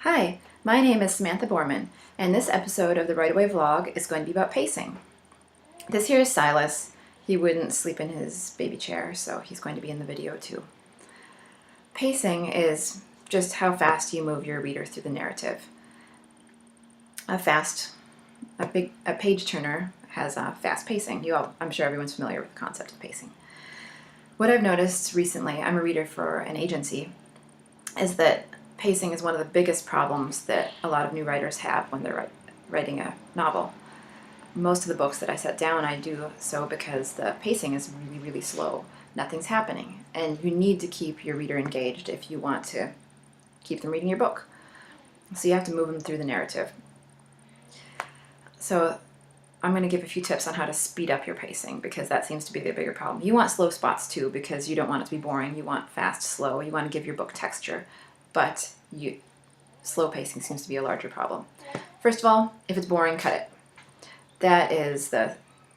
Hi, my name is Samantha Bohrman, and this episode of the Right Away vlog is going to be about pacing. This here is Silas. He wouldn't sleep in his baby chair, so he's going to be in the video too. Pacing is just how fast you move your reader through the narrative. A page turner has a fast pacing. I'm sure everyone's familiar with the concept of pacing. What I've noticed recently, I'm a reader for an agency, is that pacing is one of the biggest problems that a lot of new writers have when they're writing a novel. Most of the books that I set down, I do so because the pacing is really, really slow. Nothing's happening, and you need to keep your reader engaged if you want to keep them reading your book. So you have to move them through the narrative. So I'm going to give a few tips on how to speed up your pacing, because that seems to be the bigger problem. You want slow spots too, because you don't want it to be boring. You want fast, slow. You want to give your book texture, but slow pacing seems to be a larger problem. First of all, if it's boring, cut it. That is the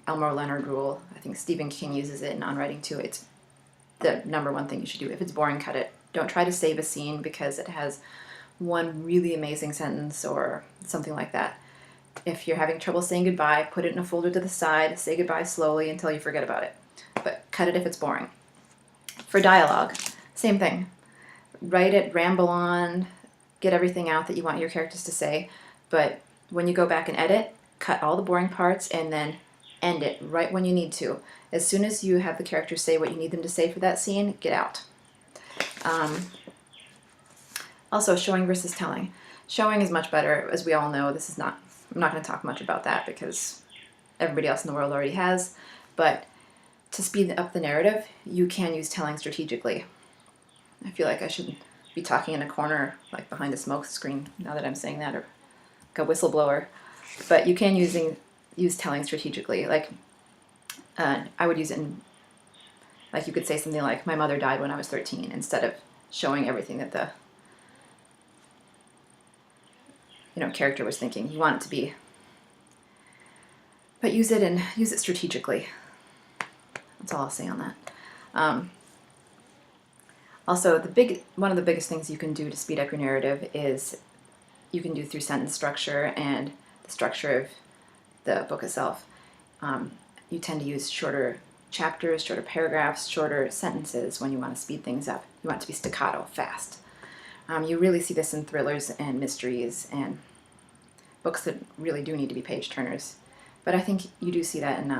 Elmore Leonard rule. I think Stephen King uses it in On Writing too. It's the number one thing you should do. If it's boring, cut it. Don't try to save a scene because it has one really amazing sentence or something like that. If you're having trouble saying goodbye, put it in a folder to the side, say goodbye slowly until you forget about it. But cut it if it's boring. For dialogue, same thing. Write it, ramble on, get everything out that you want your characters to say, but when you go back and edit, cut all the boring parts and then end it right when you need to. As soon as you have the characters say what you need them to say for that scene, get out. Also, showing versus telling. Showing is much better, as we all know. I'm not going to talk much about that because everybody else in the world already has, but to speed up the narrative, you can use telling strategically. I feel like I should be talking in a corner, like behind a smoke screen, now that I'm saying that, or like a whistleblower. But you can use telling strategically. Like, I would use it in, like, you could say something like, "My mother died when I was 13," instead of showing everything that the character was thinking. You want it to be, but use it strategically. That's all I'll say on that. Also, one of the biggest things you can do to speed up your narrative is you can do through sentence structure and the structure of the book itself. You tend to use shorter chapters, shorter paragraphs, shorter sentences when you want to speed things up. You want it to be staccato, fast. You really see this in thrillers and mysteries and books that really do need to be page turners. But I think you do see that in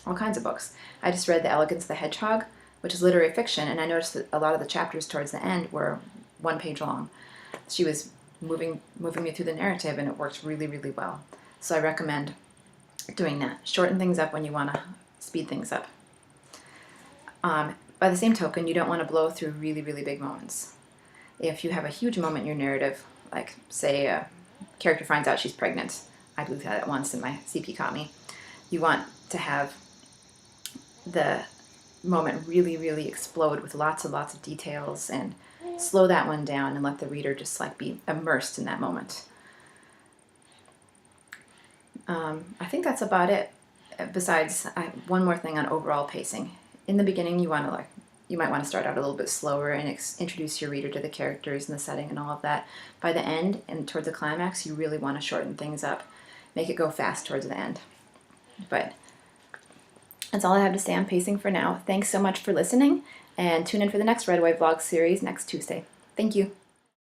all kinds of books. I just read The Elegance of the Hedgehog, which is literary fiction, and I noticed that a lot of the chapters towards the end were 1 page long. She was moving me through the narrative, and it worked really, really well. So I recommend doing that. Shorten things up when you want to speed things up. By the same token, you don't want to blow through really, really big moments. If you have a huge moment in your narrative, like, say, a character finds out she's pregnant. I blew that at once and my CP caught me. You want to have the moment really, really explode with lots of details, and slow that one down and let the reader just be immersed in that moment. I think that's about it. Besides, one more thing on overall pacing. In the beginning, you might want to start out a little bit slower and introduce your reader to the characters and the setting and all of that. By the end and towards the climax, you really want to shorten things up. Make it go fast towards the end. But that's all I have to say on pacing for now. Thanks so much for listening, and tune in for the next Red Away vlog series next Tuesday. Thank you.